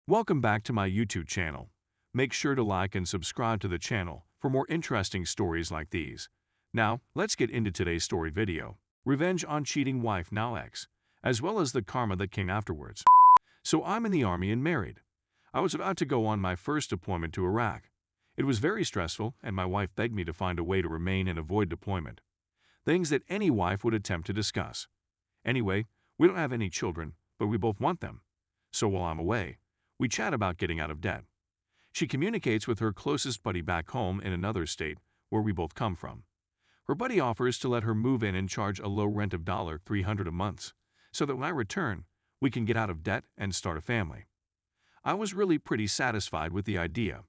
Welcome back to my YouTube channel. Make sure to like and subscribe to the channel for more interesting stories like these. Now, let's get into today's story video. Revenge on cheating wife now ex, as well as the karma that came afterwards. So I'm in the army and married. I was about to go on my first deployment to Iraq. It was very stressful and my wife begged me to find a way to remain and avoid deployment. Things that any wife would attempt to discuss. Anyway, we don't have any children, but we both want them. So while I'm away, we chat about getting out of debt. She communicates with her closest buddy back home in another state where we both come from. Her buddy offers to let her move in and charge a low rent of $300 a month so that when I return, we can get out of debt and start a family. I was really pretty satisfied with the idea.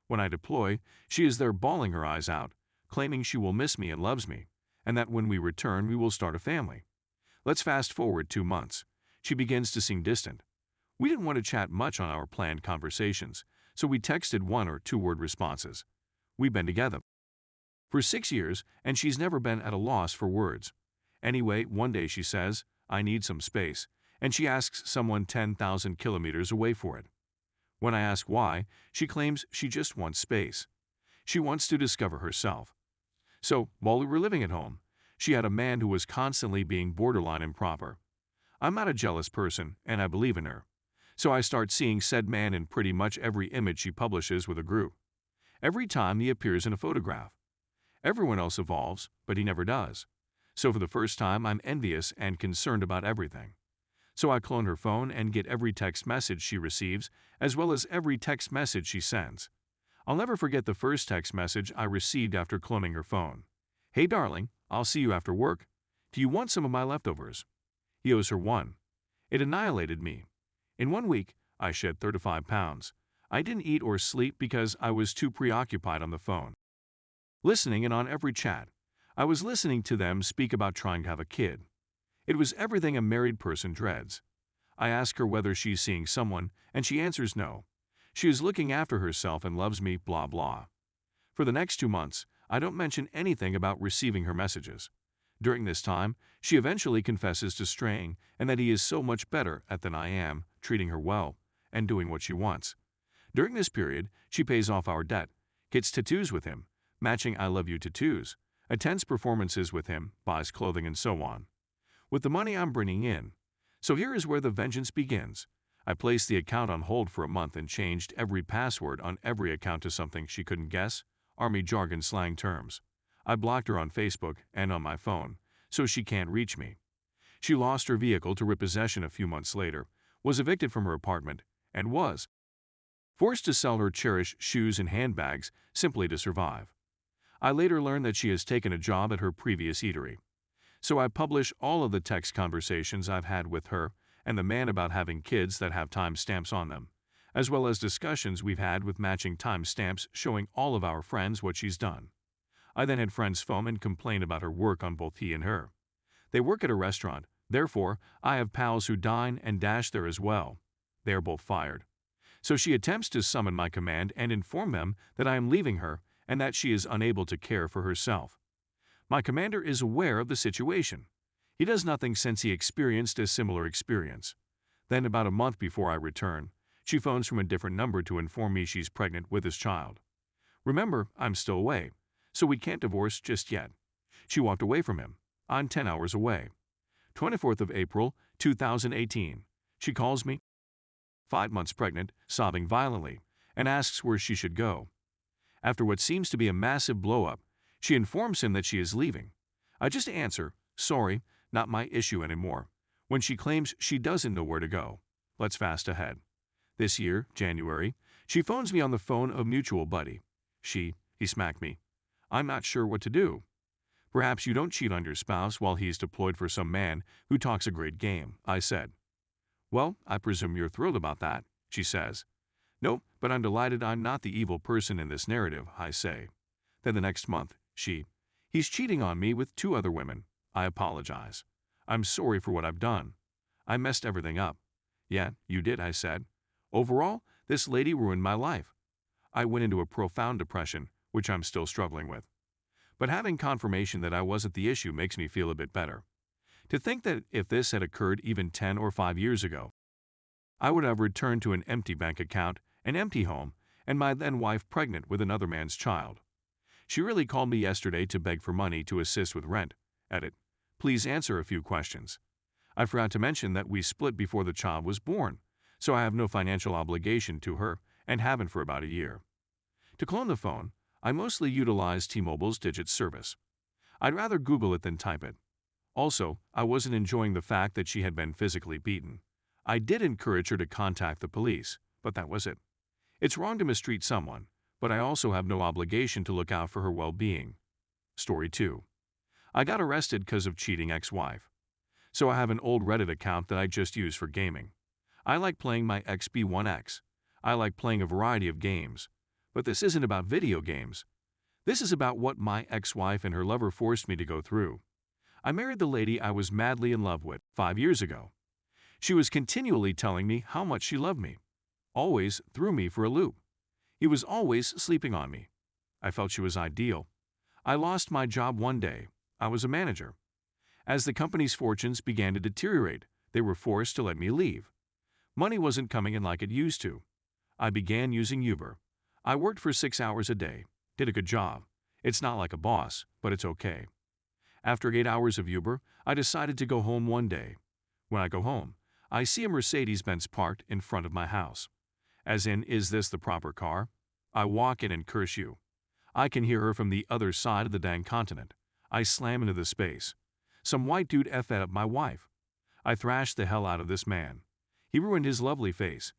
When I deploy, she is there bawling her eyes out, claiming she will miss me and loves me, and that when we return we will start a family. Let's fast forward 2 months. She begins to seem distant. We didn't want to chat much on our planned conversations, so we texted 1 or 2 word responses. We've been together for 6 years, and she's never been at a loss for words. Anyway, one day she says, "I need some space," and she asks someone 10,000 kilometers away for it. When I ask why, she claims she just wants space. She wants to discover herself. So, while we were living at home, she had a man who was constantly being borderline improper. I'm not a jealous person, and I believe in her. So I start seeing said man in pretty much every image she publishes with a group. Every time he appears in a photograph. Everyone else evolves, but he never does. So for the first time, I'm envious and concerned about everything. So I clone her phone and get every text message she receives, as well as every text message she sends. I'll never forget the first text message I received after cloning her phone. "Hey darling, I'll see you after work. Do you want some of my leftovers?" He owes her one. It annihilated me. In 1 week, I shed 35 pounds. I didn't eat or sleep because I was too preoccupied on the phone. Listening and on every chat, I was listening to them speak about trying to have a kid. It was everything a married person dreads. I ask her whether she's seeing someone, and she answers no. She is looking after herself and loves me, blah blah. For the next 2 months, I don't mention anything about receiving her messages. During this time, she eventually confesses to straying and that he is so much better at than I am, treating her well, and doing what she wants. During this period, she pays off our debt, gets tattoos with him, matching I love you tattoos, attends performances with him, buys clothing and so on. With the money I'm bringing in. So here is where the vengeance begins. I placed the account on hold for a month and changed every password on every account to something she couldn't guess, Army jargon slang terms. I blocked her on Facebook and on my phone, so she can't reach me. She lost her vehicle to repossession a few months later, was evicted from her apartment, and was forced to sell her cherished shoes and handbags simply to survive. I later learned that she has taken a job at her previous eatery. So I publish all of the text conversations I've had with her and the man about having kids that have timestamps on them, as well as discussions we've had with matching timestamps showing all of our friends what she's done. I then had friends foam and complain about her work on both he and her. They work at a restaurant, therefore I have pals who dine and dash there as well. They are both fired. So she attempts to summon my command and inform them that I am leaving her and that she is unable to care for herself. My commander is aware of the situation. He does nothing since he experienced a similar experience. Then about a month before I return, she phones from a different number to inform me she's pregnant with his child. Remember, I'm still away, so we can't divorce just yet. She walked away from him. I'm 10 hours away. 24th of April, 2018. She calls me, 5 months pregnant, sobbing violently, and asks where she should go. After what seems to be a massive blow-up, she informs him that she is leaving. I just answer, "Sorry, not my issue anymore," when she claims she doesn't know where to go. Let's fast ahead. This year, January, she phones me on the phone of a mutual buddy. He smacked me. I'm not sure what to do. "Perhaps you don't cheat on your spouse while he's deployed for some man who talks a great game," I said. "Well, I presume you're thrilled about that," she says. "Nope, but I'm delighted I'm not the evil person in this narrative," I say. Then the next month, he's cheating on me with 2 other women. I apologize. I'm sorry for what I've done. I messed everything up. "Yeah, you did," I said. "Overall, this lady ruined my life." I went into a profound depression, which I'm still struggling with. But having confirmation that I wasn't the issue makes me feel a bit better. To think that if this had occurred even 10 or 5 years ago, I would have returned to an empty bank account, an empty home, and my then wife pregnant with another man's child. She really called me yesterday to beg for money to assist with rent. Edit. Please answer a few questions. I forgot to mention that we split before the child was born, so I have no financial obligation to her and haven't for about a year. To clone the phone, I mostly utilize T-Mobile's digit service. I'd rather Google it than type it. Also, I wasn't enjoying the fact that she had been physically beaten. I did encourage her to contact the police, but that was it. It's wrong to mistreat someone, but I also have no obligation to look out for her well-being. Story 2. I got arrested because of cheating ex-wife. So I have an old Reddit account that I just use for gaming. I like playing my XB1X. I like playing a variety of games. But this isn't about video games. This is about what my ex-wife and her lover forced me to go through. I married the lady I was madly in love with 5 years ago. She was continually telling me how much she loved me. Always threw me for a loop. He was always sleeping on me. I felt she was ideal. I lost my job one day. I was a manager. As the company's fortunes began to deteriorate, they were forced to let me leave. Money wasn't coming in like it used to. I began using Uber. I worked for 6 hours a day. Did a good job. It's not like a boss, but it's okay. After 8 hours of Uber, I decided to go home one day. When I go home, I see a Mercedes-Benz parked in front of my house. As in, is this the proper car? I walk in and curse you. I can hear her from the other side of the dang continent. I slam into the space. Some white dude effed up my wife. I thrashed the hell out of this man. He ruined his lovely face.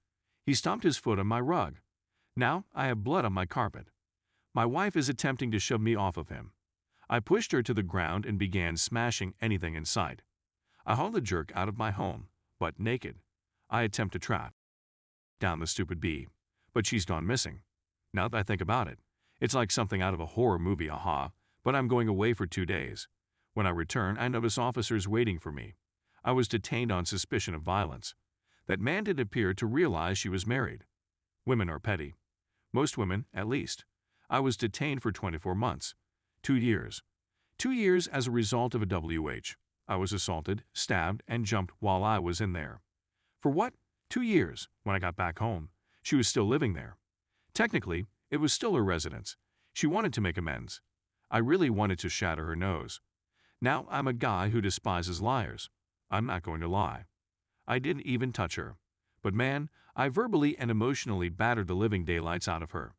He stomped his foot on my rug. Now I have blood on my carpet. My wife is attempting to shove me off of him. I pushed her to the ground and began smashing anything in sight. I hauled the jerk out of my home, but naked. I attempt to trap down the stupid bee, but she's gone missing. Now that I think about it, it's like something out of a horror movie, but I'm going away for 2 days. When I return, I notice officers waiting for me. I was detained on suspicion of violence. That man didn't appear to realize she was married. Women are petty. Most women, at least. I was detained for 24 months. 2 years. 2 years as a result of a WH. I was assaulted, stabbed, and jumped while I was in there. For what? 2 years. When I got back home, she was still living there. Technically, it was still her residence. She wanted to make amends. I really wanted to shatter her nose. Now I'm a guy who despises liars. I'm not going to lie. I didn't even touch her. But man, I verbally and emotionally battered the living daylights out of her.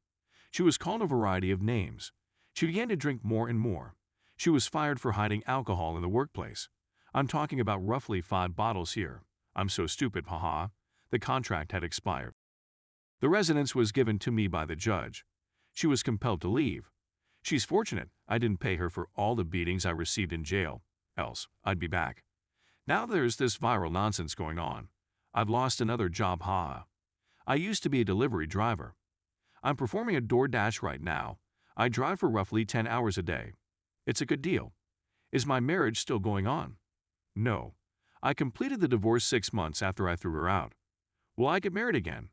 She was called a variety of names. She began to drink more and more. She was fired for hiding alcohol in the workplace. I'm talking about roughly 5 bottles here. I'm so stupid, haha. The contract had expired. The residence was given to me by the judge. She was compelled to leave. She's fortunate I didn't pay her for all the beatings I received in jail, else I'd be back. Now there's this viral nonsense going on. I've lost another job, I used to be a delivery driver. I'm performing a DoorDash right now. I drive for roughly 10 hours a day. It's a good deal. Is my marriage still going on? No. I completed the divorce 6 months after I threw her out. Will I get married again?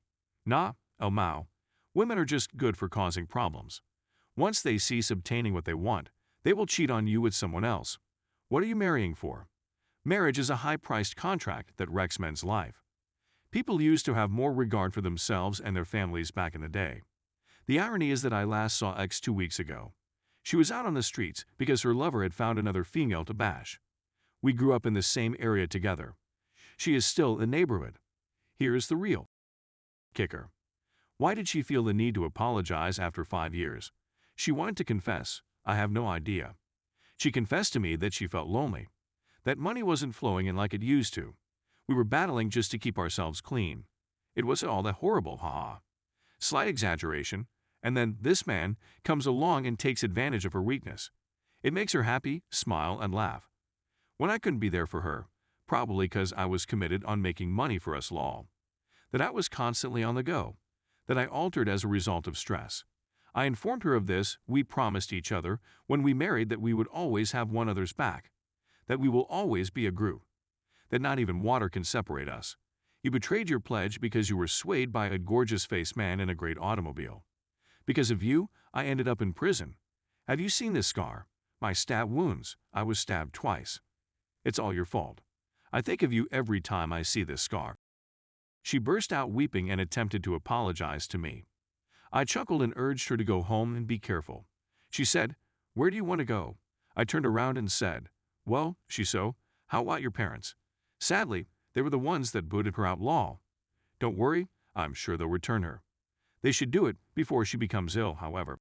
Nah, El Mao. Women are just good for causing problems. Once they cease obtaining what they want, they will cheat on you with someone else. What are you marrying for? Marriage is a high-priced contract that wrecks men's life. People used to have more regard for themselves and their families back in the day. The irony is that I last saw X 2 weeks ago. She was out on the streets because her lover had found another female to bash. We grew up in the same area together. She is still in the neighborhood. Here's the real kicker. Why did she feel the need to apologize after 5 years? She wanted to confess. I have no idea. She confessed to me that she felt lonely, that money wasn't flowing in like it used to. We were battling just to keep ourselves clean. It wasn't all that horrible, Slight exaggeration, and then this man comes along and takes advantage of her weakness. It makes her happy, smile, and laugh. When I couldn't be there for her, probably because I was committed on making money for us all. That I was constantly on the go. That I altered as a result of stress. I informed her of this. We promised each other when we married that we would always have one another's back. That we will always be a group. That not even water can separate us. You betrayed your pledge because you were swayed by a gorgeous-faced man in a great automobile. Because of you, I ended up in prison. Have you seen this scar? My stab wounds. I was stabbed twice. It's all your fault. I think of you every time I see this scar. She burst out weeping and attempted to apologize to me. I chuckled and urged her to go home and be careful. She said, "Where do you want to go?" I turned around and said, "Well, so, how about your parents?" Sadly, they were the ones that booted her out law. Don't worry, I'm sure they'll return her. They should do it before she becomes ill, however.